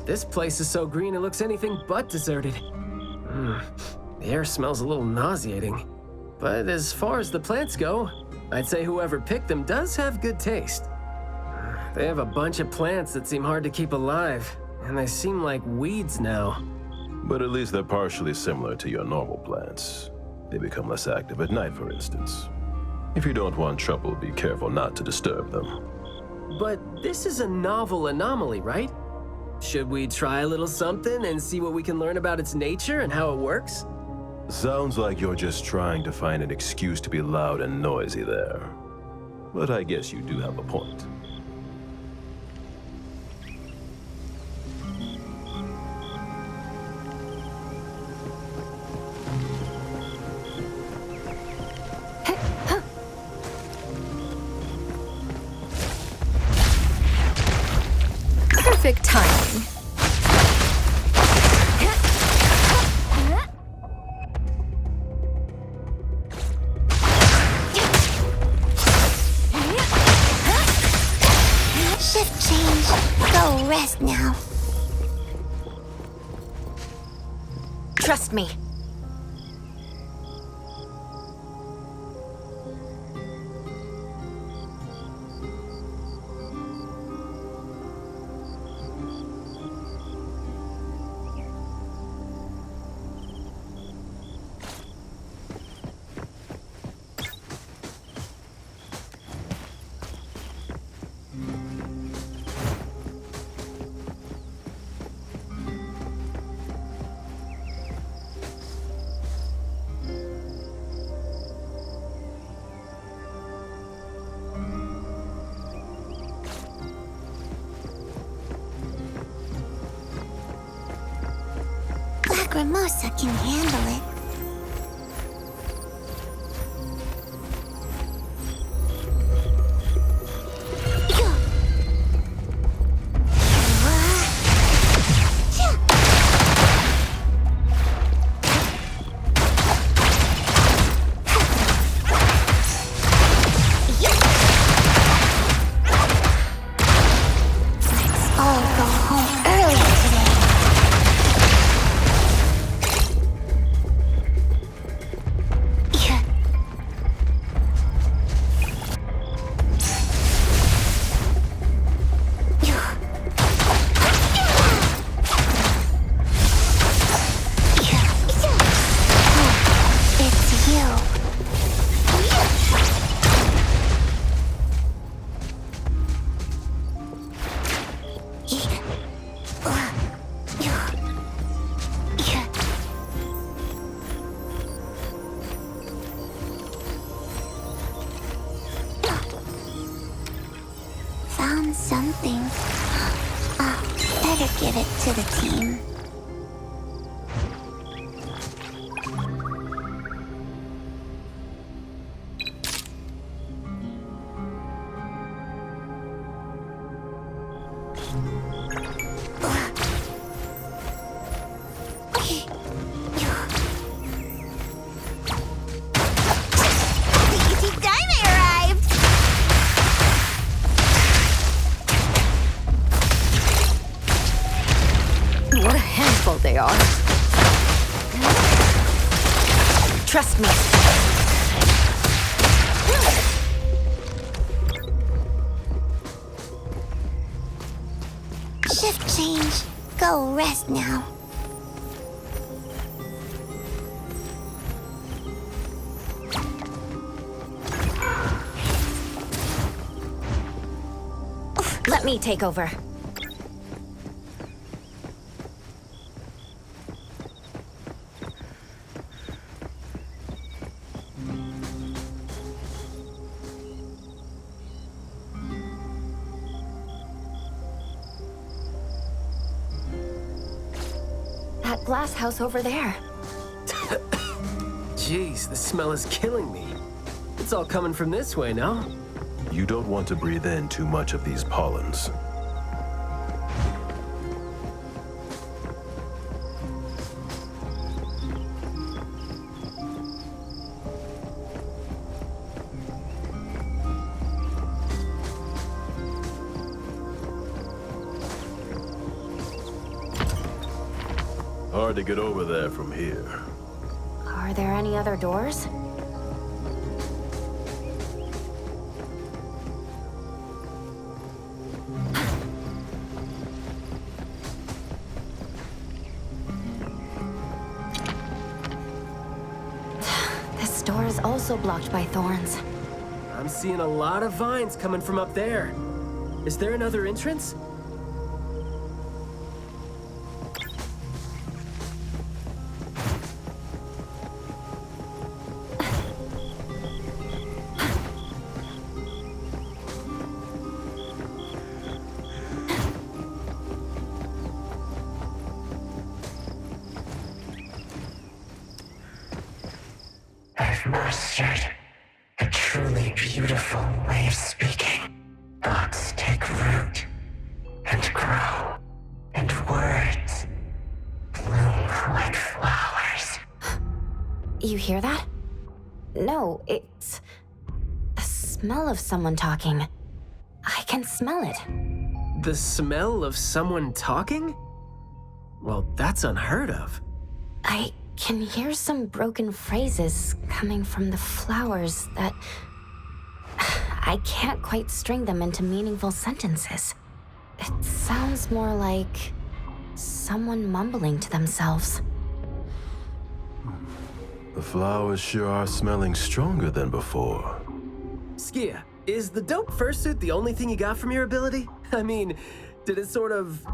This place is so green it looks anything but deserted. The air smells a little nauseating. But as far as the plants go, I'd say whoever picked them does have good taste. They have a bunch of plants that seem hard to keep alive, and they seem like weeds now. But at least they're partially similar to your normal plants. They become less active at night, for instance. If you don't want trouble, be careful not to disturb them. But this is a novel anomaly, right? Should we try a little something and see what we can learn about its nature and how it works? Sounds like you're just trying to find an excuse to be loud and noisy there. But I guess you do have a point. Perfect timing. Shift change. Go rest now. Trust me. Lacrimosa can handle it. Let's all go home early today. It's you. Found something. Better give it to the team. Diamond arrived! What a handful they are. Trust me. Shift change. Go rest now. Let me take over. That glass house over there. Jeez, the smell is killing me. It's all coming from this way, no? You don't want to breathe in too much of these pollens. hard to get over there from here. Are there any other doors? This door is also blocked by thorns. I'm seeing a lot of vines coming from up there. Is there another entrance? I've mastered a truly beautiful way of speaking. Thoughts take root and grow, and words bloom like flowers. You hear that? No, it's the smell of someone talking. I can smell it. The smell of someone talking? Well, that's unheard of. I can hear some broken phrases coming from the flowers that I can't quite string them into meaningful sentences. It sounds more like someone mumbling to themselves. The flowers sure are smelling stronger than before. Skia, is the dope fursuit the only thing you got from your ability? I mean, did it sort of,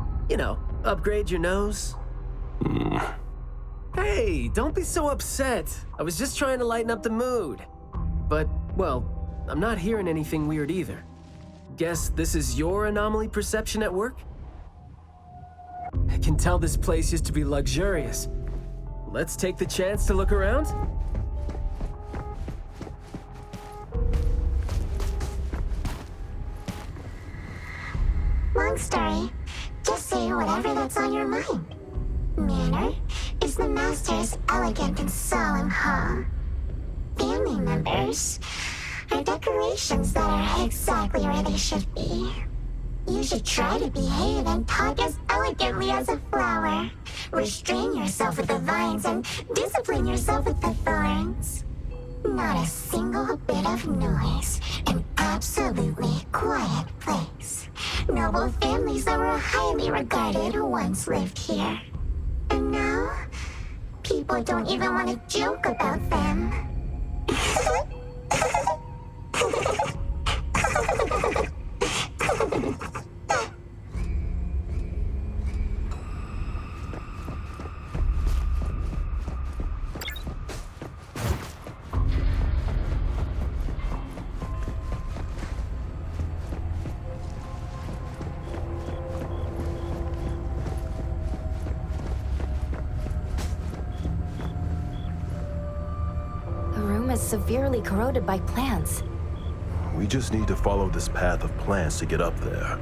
upgrade your nose? Hey, don't be so upset. I was just trying to lighten up the mood. But, well, I'm not hearing anything weird either. Guess this is your anomaly perception at work? I can tell this place used to be luxurious. Let's take the chance to look around? Long story. Just say whatever that's on your mind. Manner is the master's elegant and solemn hall. Family members are decorations that are exactly where they should be. You should try to behave and talk as elegantly as a flower. Restrain yourself with the vines and discipline yourself with the thorns. Not a single bit of noise. An absolutely quiet place. Noble families that were highly regarded once lived here. And now, people don't even want to joke about them. The room is severely corroded by plants. We just need to follow this path of plants to get up there.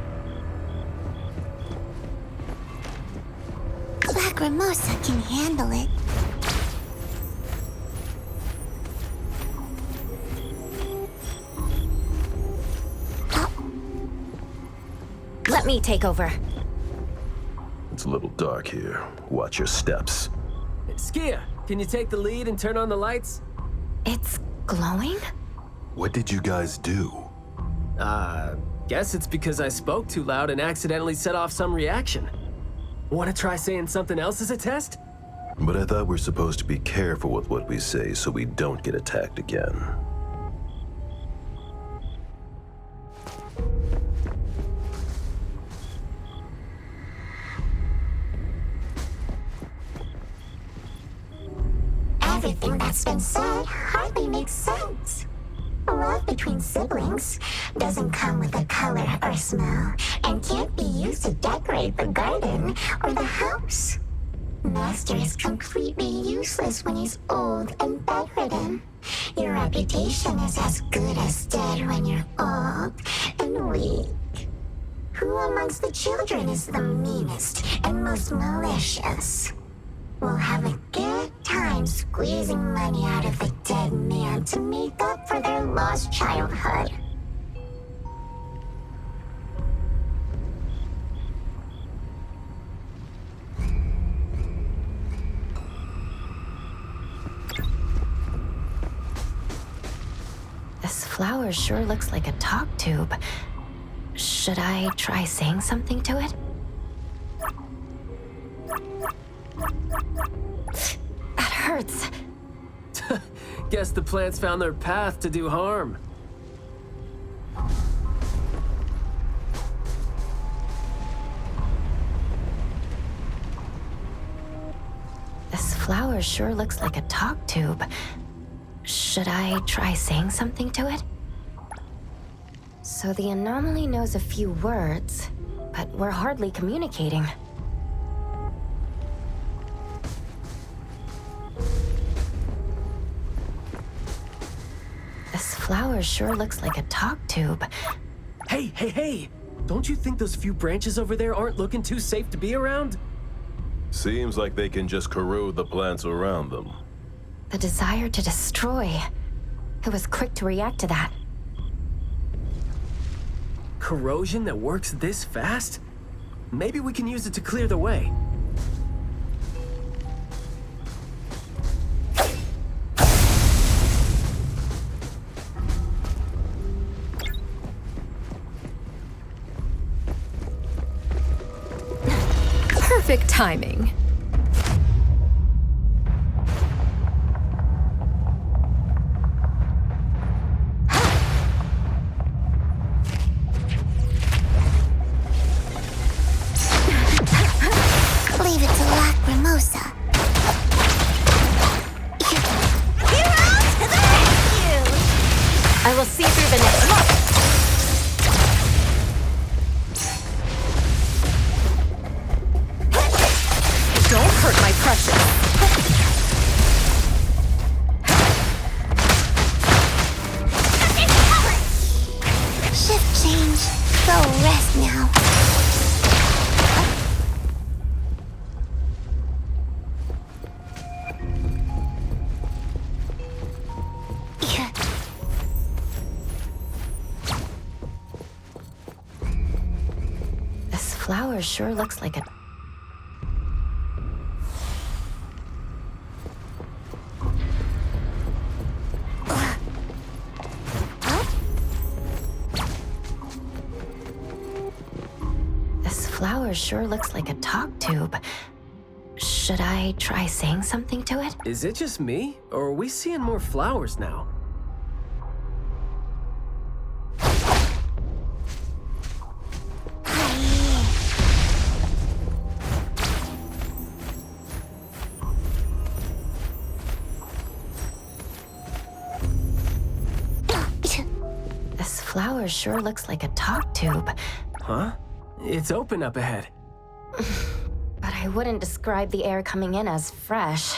Lacrimosa can handle it. Let me take over. It's a little dark here. Watch your steps. Skia, can you take the lead and turn on the lights? It's glowing? What did you guys do? Guess it's because I spoke too loud and accidentally set off some reaction. Want to try saying something else as a test? But I thought we're supposed to be careful with what we say so we don't get attacked again. Everything that's been said hardly makes sense. Love between siblings doesn't come with a color or smell and can't be used to decorate the garden or the house. Master is completely useless when he's old and bedridden. Your reputation is as good as dead when you're old and weak. Who amongst the children is the meanest and most malicious? We'll have a good time squeezing money out of the dead man to make up for their lost childhood. This flower sure looks like a talk tube. Should I try saying something to it? That hurts. Guess the plants found their path to do harm. This flower sure looks like a talk tube. Should I try saying something to it? So the anomaly knows a few words, but we're hardly communicating. This flower sure looks like a talk tube. Hey! Don't you think those few branches over there aren't looking too safe to be around? Seems like they can just corrode the plants around them. The desire to destroy. It was quick to react to that. Corrosion that works this fast? Maybe we can use it to clear the way. Perfect timing. Leave it to Lacrimosa. Hero to the rescue! I will see through the next look. Don't hurt my precious. Shift change. Go rest now. This flower sure looks like a... This flower sure looks like a talk tube. Should I try saying something to it? Is it just me, or are we seeing more flowers now? This flower sure looks like a talk tube, Huh? It's open up ahead. but I wouldn't describe the air coming in as fresh.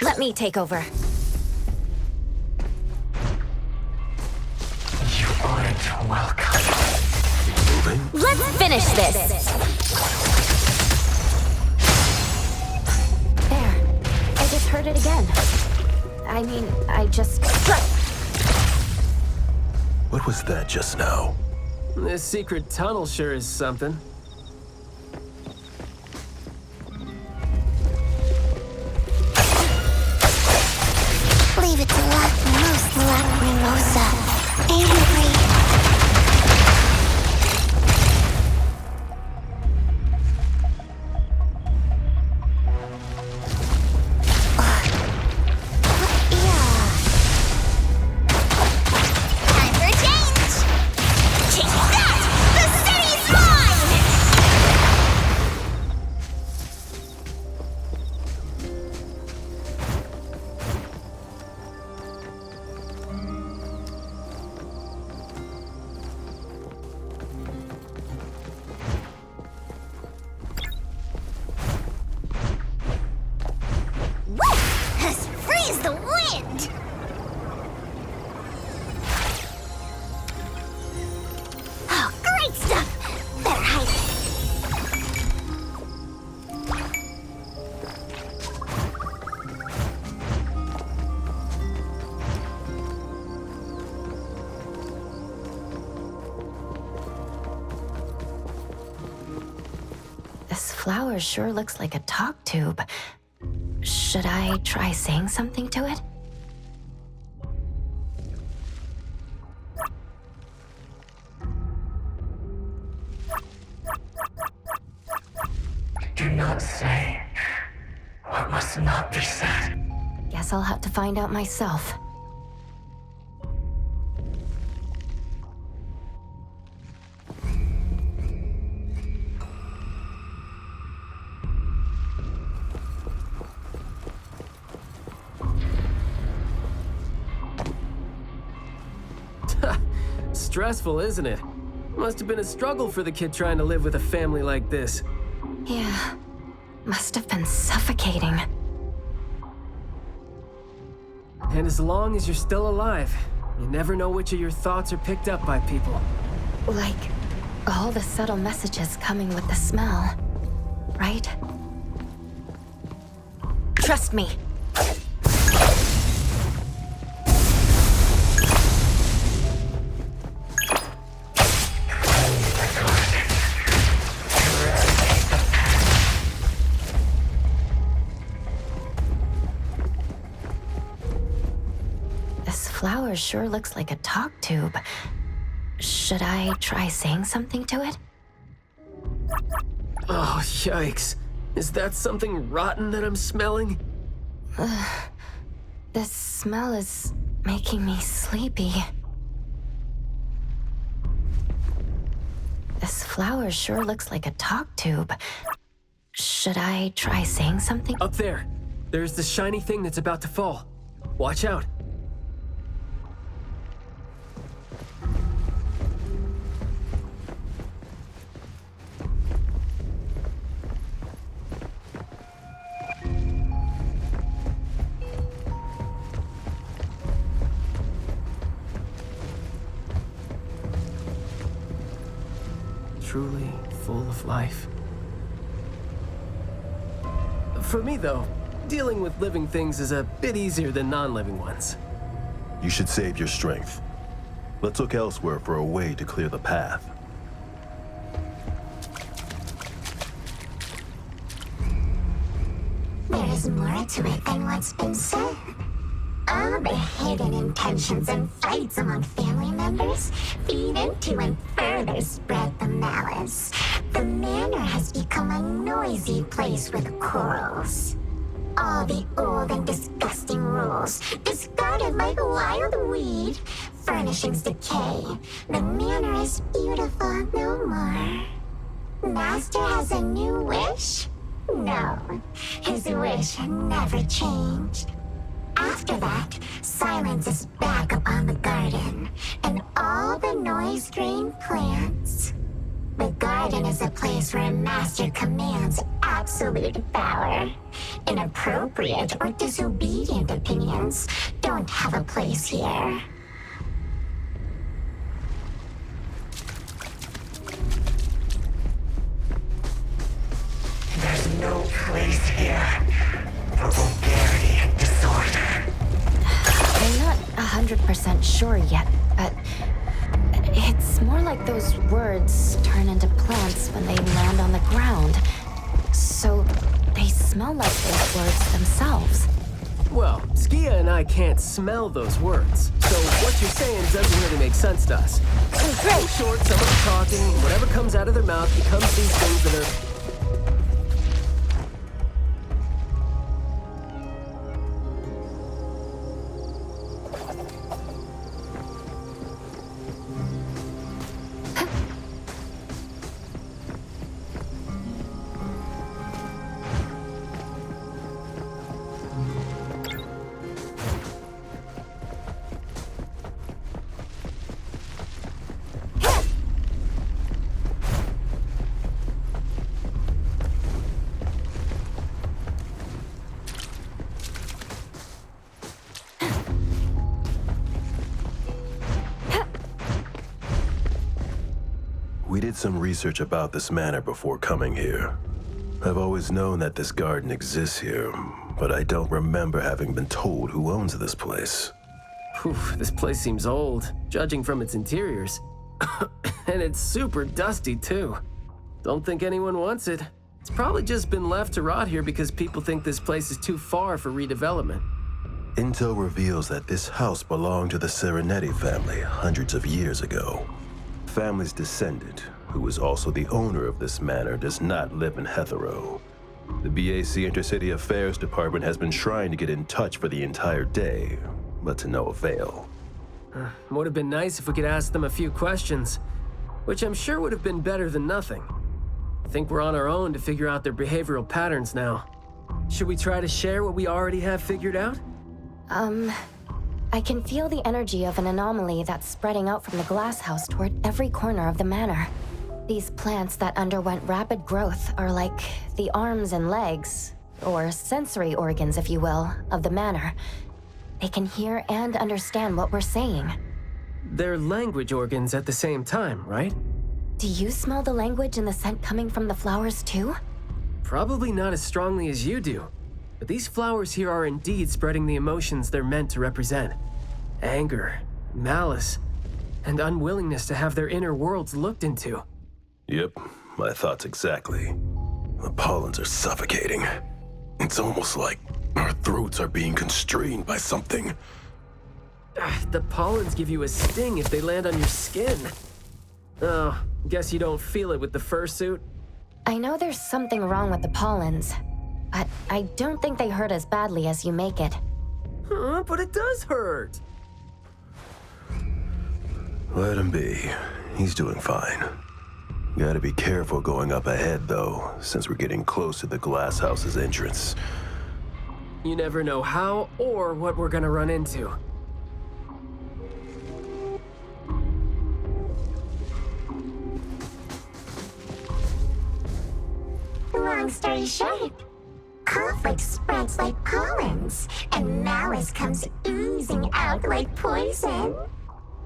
Let me take over. You aren't welcome. Moving? Let's finish this! There. I just heard it again. I mean, I just... What was that just now? This secret tunnel sure is something. Leave it to Lacrimosa. Angry. Time for change! Take that! The city's mine! Let's freeze the wind! Oh, great stuff! Better hide it. This flower sure looks like a talk tube. Should I try saying something to it? Guess I'll have to find out myself. Stressful, isn't it? Must have been a struggle for the kid trying to live with a family like this. Yeah, must have been suffocating. And as long as you're still alive, you never know which of your thoughts are picked up by people. Like, all the subtle messages coming with the smell, right? Trust me. This flower sure looks like a talk tube. Should I try saying something to it? Oh, yikes. Is that something rotten that I'm smelling? This smell is making me sleepy. This flower sure looks like a talk tube. Should I try saying something? Up there. There's the shiny thing that's about to fall. Watch out. Truly full of life. For me, though, dealing with living things is a bit easier than non-living ones. You should save your strength. Let's look elsewhere for a way to clear the path. There is more to it than what's been said. All the hidden intentions and fights among family members feed into and further spread the malice. The manor has become a noisy place with quarrels. All the old and disgusting rules, discarded like wild weed. Furnishings decay. The manor is beautiful no more. Master has a new wish? No, his wish never changed. After that, silence is back upon the garden, and all the noise-drained plants. The garden is a place where Master commands absolute power. Inappropriate or disobedient opinions don't have a place here. There's no place here for vulgarity and disorder. I'm not 100% sure yet, but it's more like those words turn into plants when they land on the ground. So they smell like those words themselves. Well, Skia and I can't smell those words, so what you're saying doesn't really make sense to us. In short, someone's talking, and whatever comes out of their mouth becomes these things that are... We did some research about this manor before coming here. I've always known that this garden exists here, but I don't remember having been told who owns this place. Whew, this place seems old, judging from its interiors. And it's super dusty, too. Don't think anyone wants it. It's probably just been left to rot here because people think this place is too far for redevelopment. Intel reveals that this house belonged to the Serenetti family hundreds of years ago. The family's descendant, who is also the owner of this manor, does not live in Hetero. The BAC Intercity Affairs Department has been trying to get in touch for the entire day, but to no avail. Would have been nice if we could ask them a few questions, which I'm sure would have been better than nothing. I think we're on our own to figure out their behavioral patterns now. Should we try to share what we already have figured out? I can feel the energy of an anomaly that's spreading out from the glass house toward every corner of the manor. These plants that underwent rapid growth are like the arms and legs, or sensory organs, if you will, of the manor. They can hear and understand what we're saying. They're language organs at the same time, right? Do you smell the language and the scent coming from the flowers too? Probably not as strongly as you do, but these flowers here are indeed spreading the emotions they're meant to represent. Anger, malice, and unwillingness to have their inner worlds looked into. Yep, my thoughts exactly. The pollens are suffocating. It's almost like our throats are being constrained by something. The pollens give you a sting if they land on your skin. Oh, guess you don't feel it with the fursuit? I know there's something wrong with the pollens, but I don't think they hurt as badly as you make it. But it does hurt. Let him be. He's doing fine. Gotta be careful going up ahead, though, since we're getting close to the glass house's entrance. You never know how or what we're gonna run into. Long story short, conflict spreads like pollens, and malice comes oozing out like poison.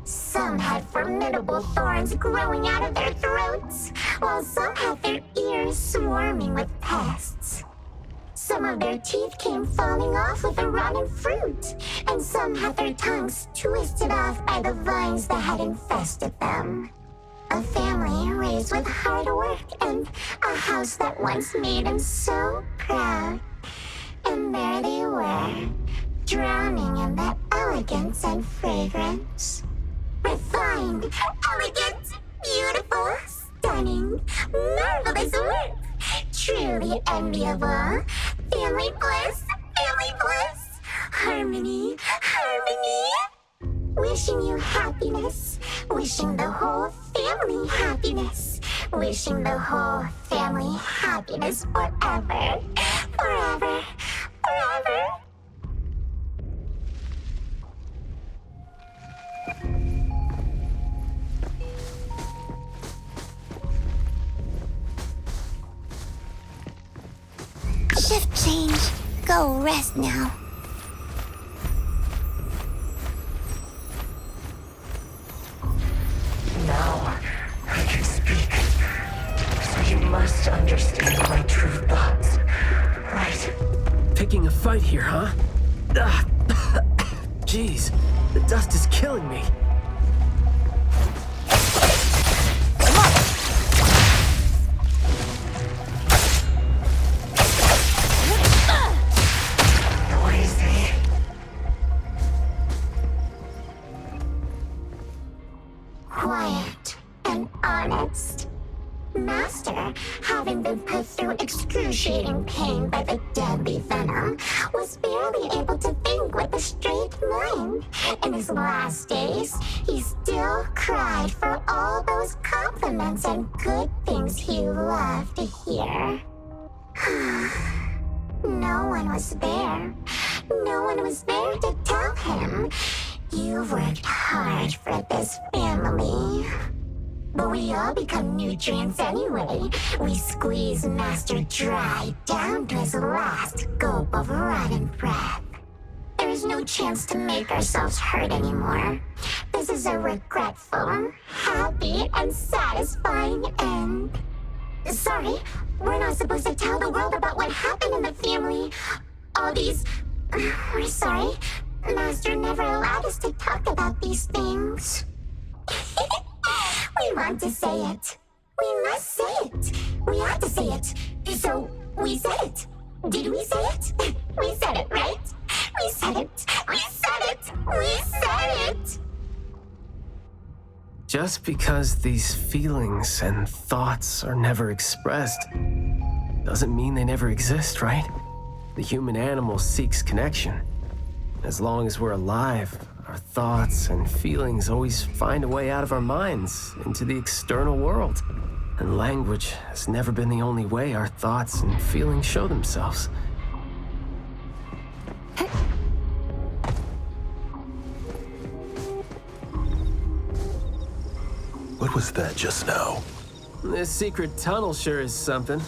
Some had formidable thorns growing out of their throats, while some had their ears swarming with pests. Some of their teeth came falling off with the rotten fruit, and some had their tongues twisted off by the vines that had infested them. A family raised with hard work and a house that once made them so proud. And there they were, drowning in that elegance and fragrance. Refined, elegant, beautiful, stunning, marvelous work. Truly enviable. Family bliss, harmony, harmony. Wishing you happiness, wishing the whole family happiness, wishing the whole family happiness forever, forever, forever. Shift change. Go rest now. Now I can speak. So you must understand my true thoughts, right? Picking a fight here, huh? Jeez, the dust is killing me. Noisy. Quiet and honest. Master, having been put through excruciating pain by the deadly venom, was barely able to think with a straight mind. In his last days, he still cried for all those compliments and good things he loved to hear. No one was there. No one was there to tell him, "You worked hard for this family." But we all become nutrients anyway. We squeeze Master dry down to his last gulp of rotten breath. There is no chance to make ourselves hurt anymore. This is a regretful, happy, and satisfying end. Sorry, we're not supposed to tell the world about what happened in the family. All these... We're sorry. Master never allowed us to talk about these things. We want to say it. We must say it. We have to say it. So, we said it. Did we say it? We said it, right? We said it. We said it. We said it. Just because these feelings and thoughts are never expressed doesn't mean they never exist, right? The human animal seeks connection. As long as we're alive, our thoughts and feelings always find a way out of our minds into the external world. And language has never been the only way our thoughts and feelings show themselves. What was that just now? This secret tunnel sure is something.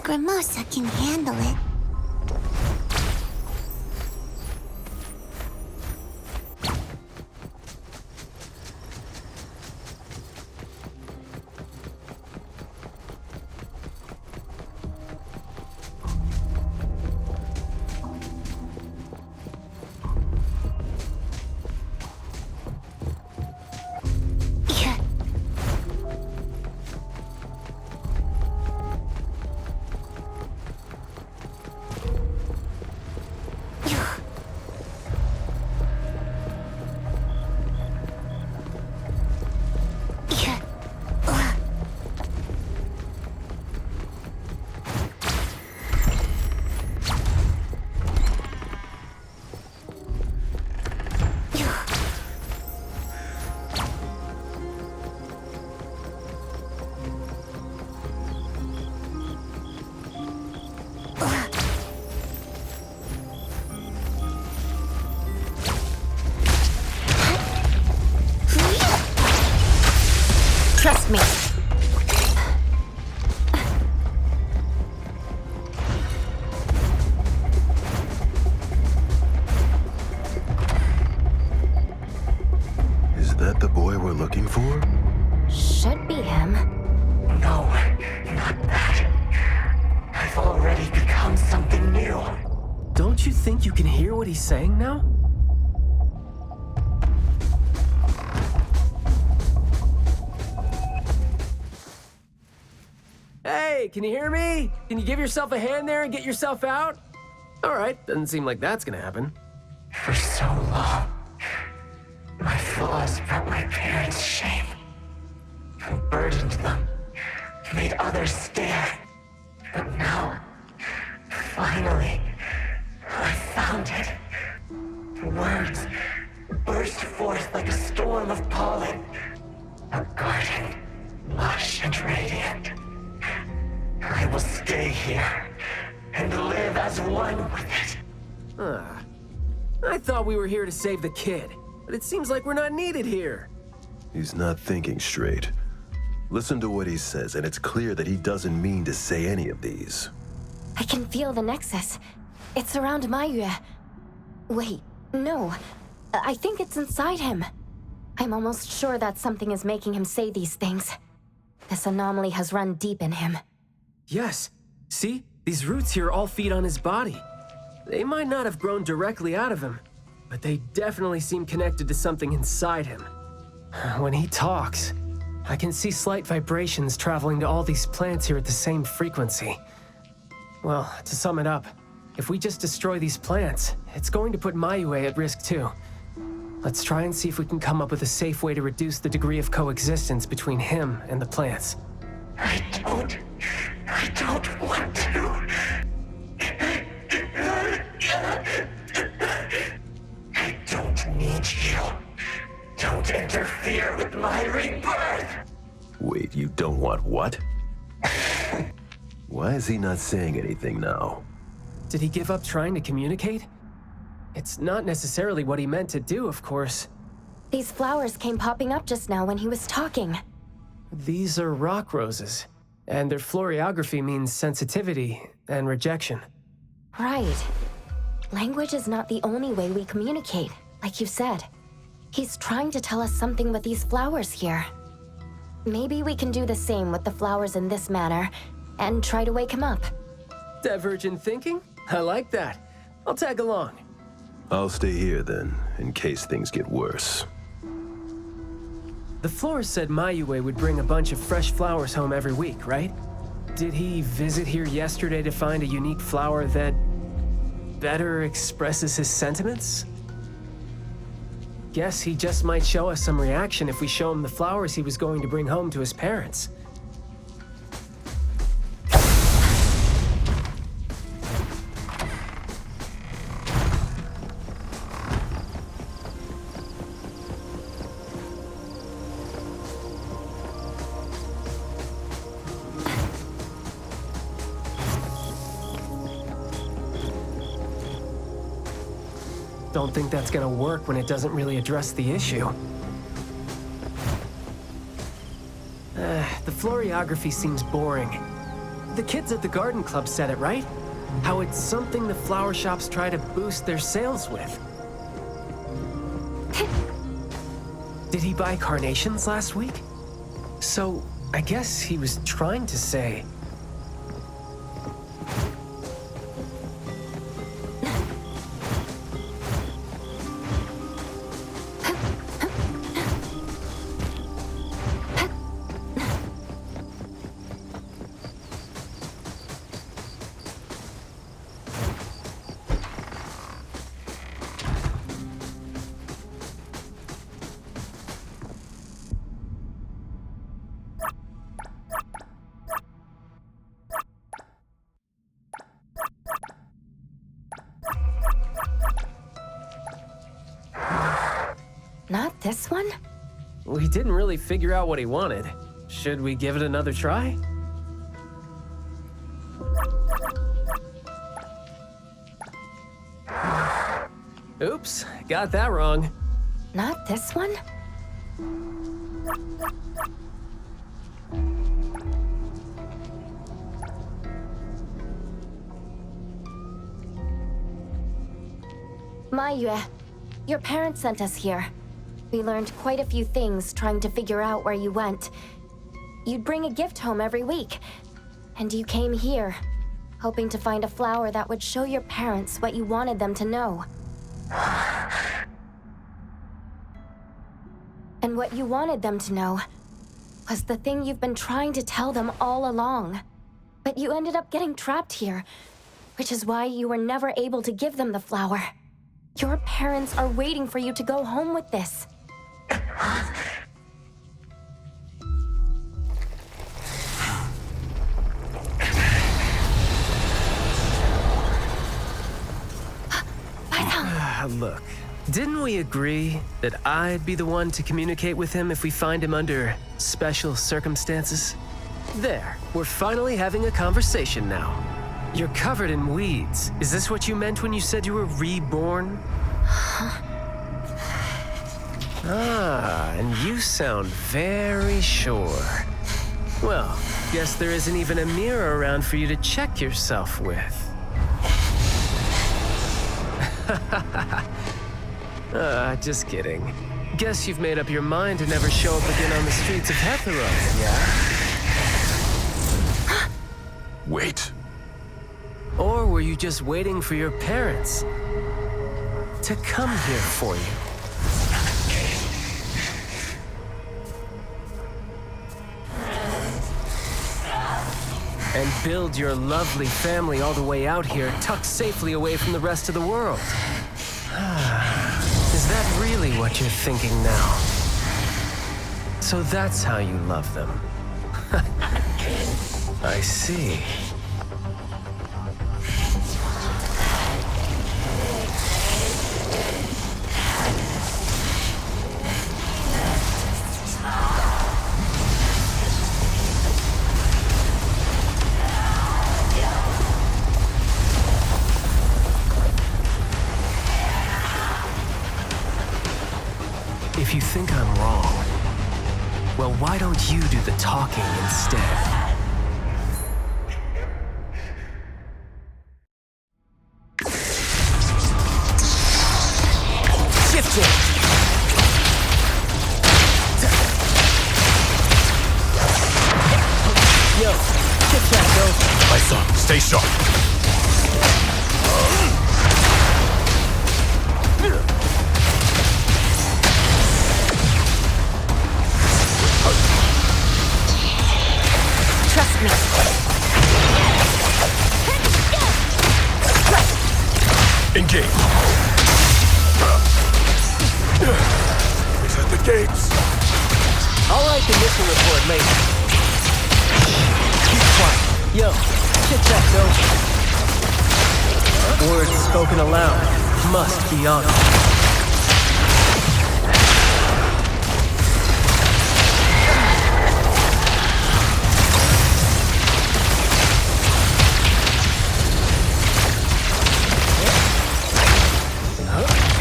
Lacrimosa can handle it. Trust me. Is that the boy we're looking for? Should be him. No, not that. I've already become something new. Don't you think you can hear what he's saying now? Hey, can you hear me? Can you give yourself a hand there and get yourself out? All right, doesn't seem like that's gonna happen. For so long, my flaws brought my parents shame. I burdened them, made others stare. But now, finally, I found it. Words burst forth like a storm of pollen. A garden, lush and radiant. I will stay here and live as one with it. I thought we were here to save the kid, but it seems like we're not needed here. He's not thinking straight. Listen to what he says, and it's clear that he doesn't mean to say any of these. I can feel the nexus. It's around Maiyue. Wait, no. I think it's inside him. I'm almost sure that something is making him say these things. This anomaly has run deep in him. Yes. See? These roots here all feed on his body. They might not have grown directly out of him, but they definitely seem connected to something inside him. When he talks, I can see slight vibrations traveling to all these plants here at the same frequency. Well, to sum it up, if we just destroy these plants, it's going to put Maiyue at risk too. Let's try and see if we can come up with a safe way to reduce the degree of coexistence between him and the plants. I don't want to. I don't need you. Don't interfere with my rebirth. Wait, you don't want what? Why is he not saying anything now? Did he give up trying to communicate? It's not necessarily what he meant to do, of course. These flowers came popping up just now when he was talking. These are rock roses, and their floriography means sensitivity and rejection. Right. Language is not the only way we communicate, like you said. He's trying to tell us something with these flowers here. Maybe we can do the same with the flowers in this manner, and try to wake him up. Divergent thinking? I like that. I'll tag along. I'll stay here then, in case things get worse. The florist said Mayue would bring a bunch of fresh flowers home every week, right? Did he visit here yesterday to find a unique flower that better expresses his sentiments? Guess he just might show us some reaction if we show him the flowers he was going to bring home to his parents. Don't think that's gonna work when it doesn't really address the issue. The floriography seems boring. The kids at the garden club said it, right? How it's something the flower shops try to boost their sales with. Did he buy carnations last week? So, I guess he was trying to say... Not this one? We didn't really figure out what he wanted. Should we give it another try? Oops, got that wrong. Not this one? Mayue, your parents sent us here. We learned quite a few things trying to figure out where you went. You'd bring a gift home every week, and you came here, hoping to find a flower that would show your parents what you wanted them to know. And what you wanted them to know was the thing you've been trying to tell them all along. But you ended up getting trapped here, which is why you were never able to give them the flower. Your parents are waiting for you to go home with this. Baicang! Look, didn't we agree that I'd be the one to communicate with him if we find him under special circumstances? There, we're finally having a conversation now. You're covered in weeds. Is this what you meant when you said you were reborn? And you sound very sure. Well, guess there isn't even a mirror around for you to check yourself with. Just kidding. Guess you've made up your mind to never show up again on the streets of Hetheron, yeah? Wait. Or were you just waiting for your parents to come here for you? And build your lovely family all the way out here, tucked safely away from the rest of the world. Is that really what you're thinking now? So that's how you love them. I see. If you think I'm wrong, well, why don't you do the talking instead? Chit-chat's over. Baicang, stay sharp. Trust me. Engage. He's at the gates. I'll write the mission report later. Keep quiet. Yo, chit-chat's over. Words spoken aloud must be honored.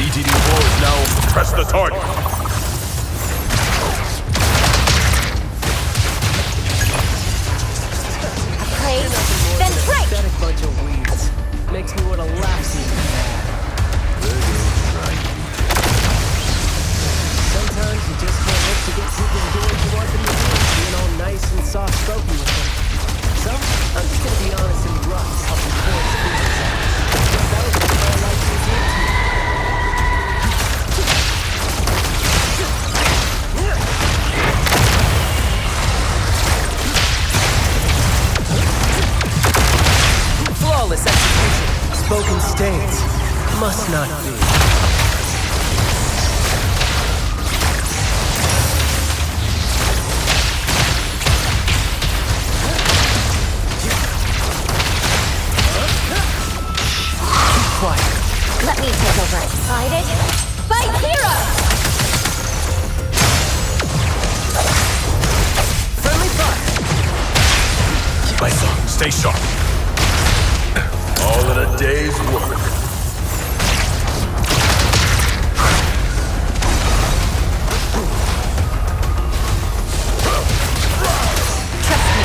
ETD-4 is now press the target. Praise, then break! Pathetic bunch of weeds. Makes me want to laugh even. Sometimes you just can't hope to get people to do what you want them to do, being all nice and soft-spoken with them. So, I'm just gonna be honest and rough to help them pour their feelings out. Guess that was what my life is into. Flawless execution. Spoken states must not be. Keep quiet. Let me take over. Excited? Fight hero! Friendly fire. Baicang, stay sharp. All in a day's work. Trust me.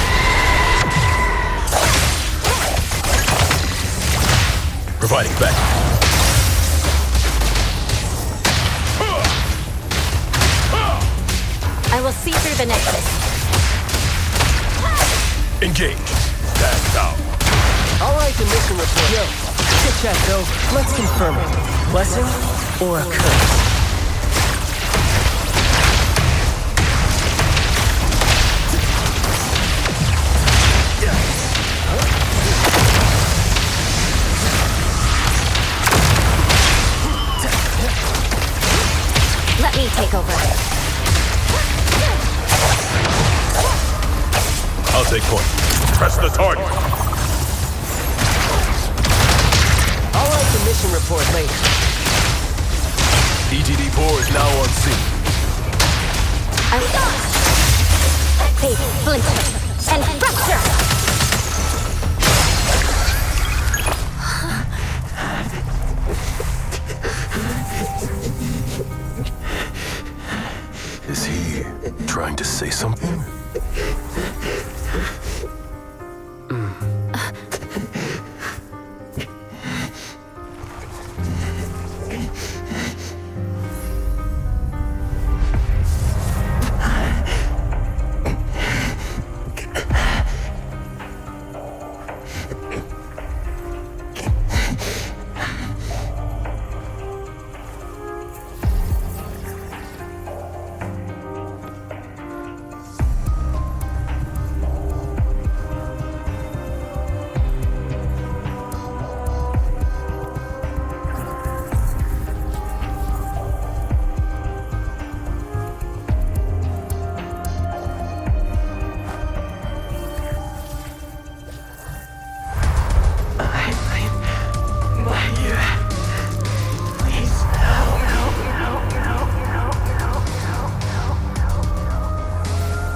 Providing back. I will see through the nexus. Engage. Stand down. I'll write the mission report. Yo, chit-chat's over. Let's confirm it. Blessing or a curse? Let me take over. I'll take point. Press the target. I'll write the mission report later. ETD-4 is now on scene. I they splinter and fracture. Is he trying to say something?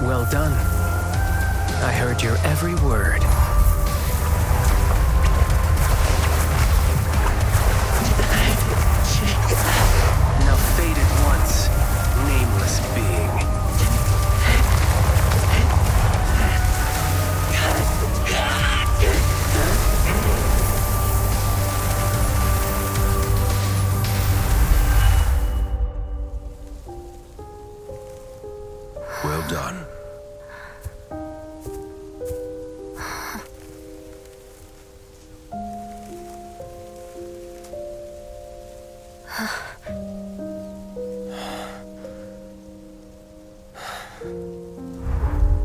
Well done. I heard your every word. Now fade at once, nameless being. Well done.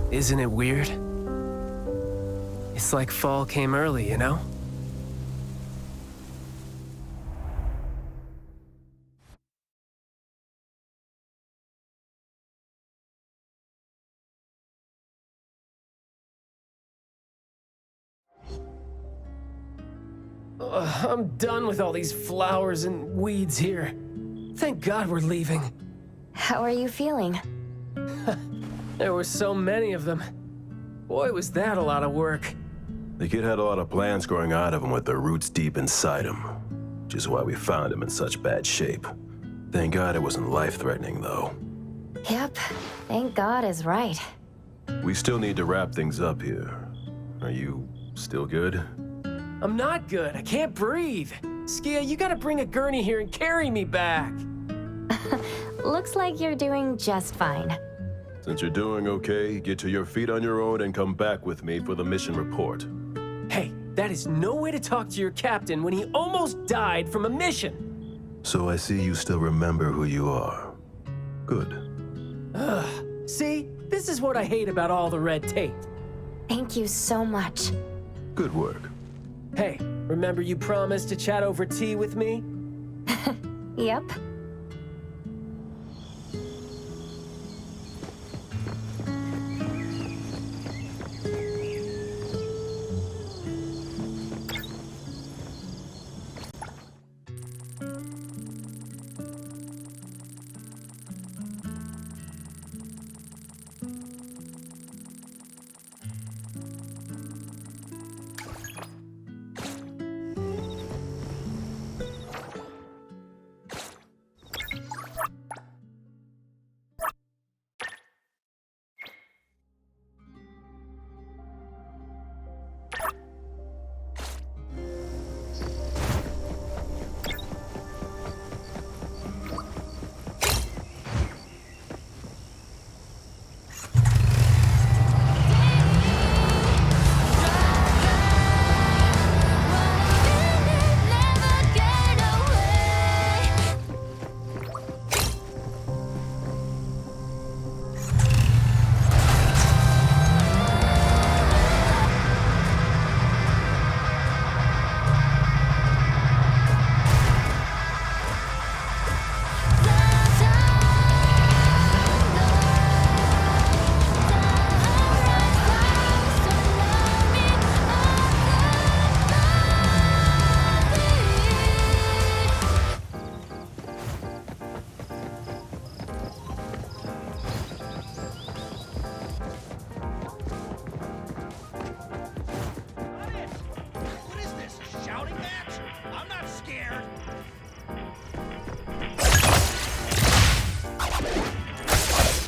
Isn't it weird? It's like fall came early, you know? I'm done with all these flowers and weeds here. Thank God we're leaving. How are you feeling? There were so many of them. Boy, was that a lot of work. The kid had a lot of plants growing out of him with their roots deep inside him, which is why we found him in such bad shape. Thank God it wasn't life-threatening, though. Yep, thank God is right. We still need to wrap things up here. Are you still good? I'm not good. I can't breathe. Skia, you gotta bring a gurney here and carry me back. Looks like you're doing just fine. Since you're doing okay, get to your feet on your own and come back with me for the mission report. Hey, that is no way to talk to your captain when he almost died from a mission. So I see you still remember who you are. Good. See? This is what I hate about all the red tape. Thank you so much. Good work. Hey, remember you promised to chat over tea with me? Yep.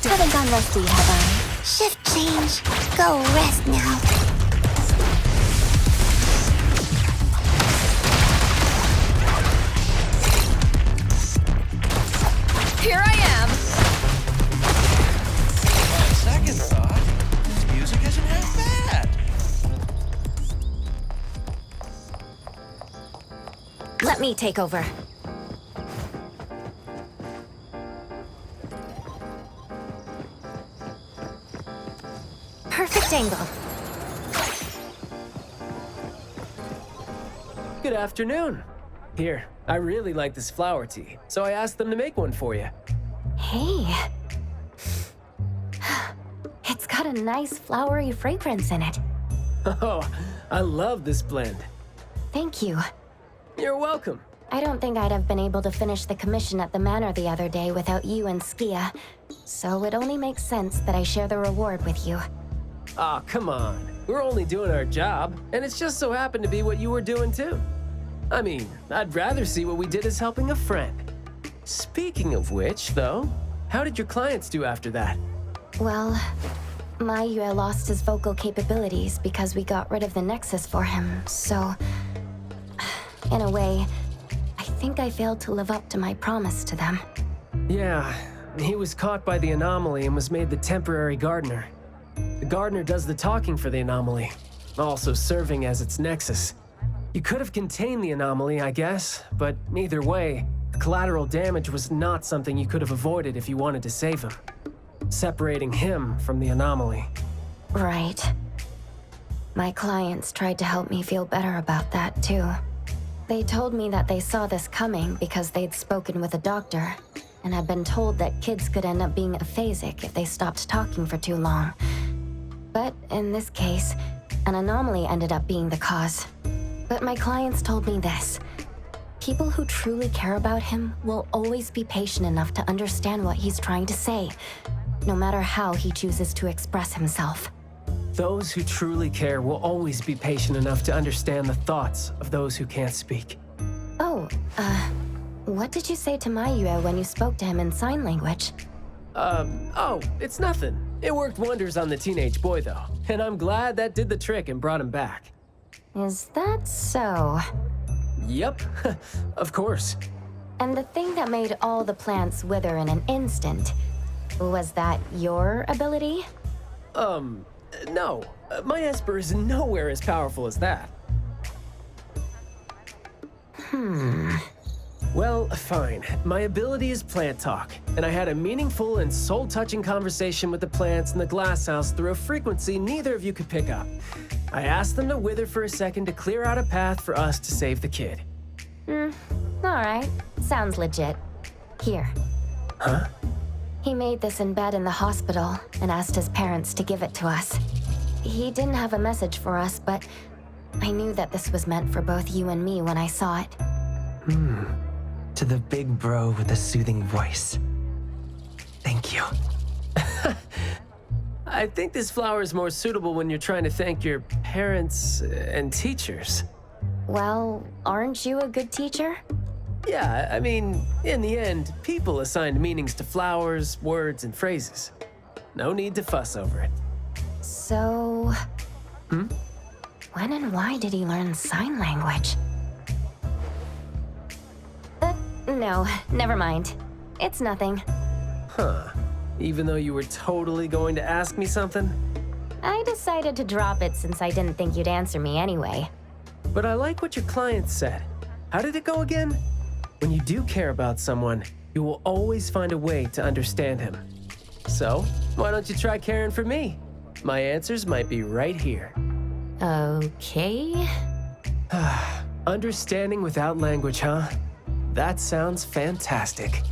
Haven't gone rusty, have I? Shift change. Go rest now. Here I am! On second thought, this music isn't half bad. Let me take over. Perfect angle. Good afternoon. Here, I really like this flower tea, so I asked them to make one for you. Hey. It's got a nice flowery fragrance in it. Oh, I love this blend. Thank you. You're welcome. I don't think I'd have been able to finish the commission at the manor the other day without you and Skia, so it only makes sense that I share the reward with you. Aw, come on. We're only doing our job, and it's just so happened to be what you were doing too. I mean, I'd rather see what we did as helping a friend. Speaking of which, though, how did your clients do after that? Well, Mayue lost his vocal capabilities because we got rid of the Nexus for him, so... in a way, I think I failed to live up to my promise to them. Yeah, he was caught by the anomaly and was made the temporary gardener. The gardener does the talking for the anomaly, also serving as its nexus. You could have contained the anomaly, I guess, but either way, collateral damage was not something you could have avoided if you wanted to save him. Separating him from the anomaly. Right. My clients tried to help me feel better about that, too. They told me that they saw this coming because they'd spoken with a doctor and had been told that kids could end up being aphasic if they stopped talking for too long. But in this case, an anomaly ended up being the cause. But my clients told me this. People who truly care about him will always be patient enough to understand what he's trying to say, no matter how he chooses to express himself. Those who truly care will always be patient enough to understand the thoughts of those who can't speak. Oh, what did you say to Mayue when you spoke to him in sign language? Oh, it's nothing. It worked wonders on the teenage boy, though, and I'm glad that did the trick and brought him back. Is that so? Yep, of course. And the thing that made all the plants wither in an instant, was that your ability? No. My Esper is nowhere as powerful as that. Well, fine. My ability is plant talk, and I had a meaningful and soul-touching conversation with the plants in the glass house through a frequency neither of you could pick up. I asked them to wither for a second to clear out a path for us to save the kid. Alright. Sounds legit. Here. Huh? He made this in bed in the hospital and asked his parents to give it to us. He didn't have a message for us, but I knew that this was meant for both you and me when I saw it. To the big bro with the soothing voice. Thank you. I think this flower is more suitable when you're trying to thank your parents and teachers. Well, aren't you a good teacher? Yeah, I mean, in the end, people assigned meanings to flowers, words, and phrases. No need to fuss over it. So... When and why did he learn sign language? No, never mind. It's nothing. Huh. Even though you were totally going to ask me something? I decided to drop it since I didn't think you'd answer me anyway. But I like what your client said. How did it go again? When you do care about someone, you will always find a way to understand him. So, why don't you try caring for me? My answers might be right here. Okay. Understanding without language, huh? That sounds fantastic.